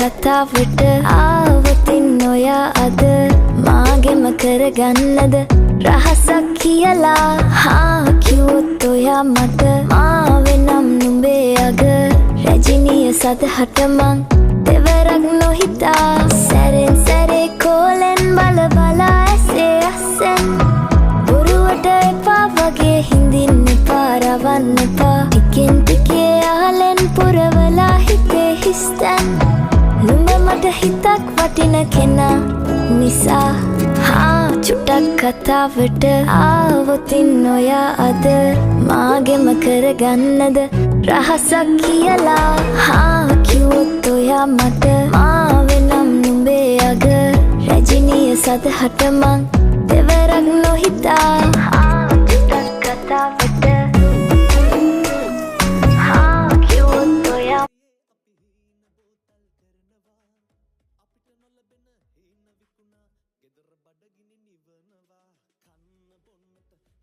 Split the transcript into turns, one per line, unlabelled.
කතාවට ආවතින් ඔයා අද මාගෙම කරගන්නද රහසක් කියලා කිව්වොත් ඔයා මට මාවෙනම් නුඹේ අග රැජිනිය සදහට මං දෙවරක් නොහිතා සැරෙන් සැරේ කෝලෙන් බල බලා ඇසේ අස්සෙන් බොරුවට එපා වගේ හිඳින්න එපා රවන්න එපා ටිකෙන් ටිකේ ආලෙන් පුරවලා හිතේ හිස්තැන් නුඹ මට හිතක් වටින කෙනා නිසා චුට්ටක් කතාවට ආවොතින් ඔයා අද මාගෙම කරගන්නද රහසක් කියලා කිව්වොත් ඔයා මට මාවෙනම් නුඹේ අග රැජිනිය සදහට මං දෙවරක් නොහිතා චුට්ටක් කතාවට කිව්වොත් ඔයා
ගෙදර බඩගිනි නිවනවා කන්න බොන්නට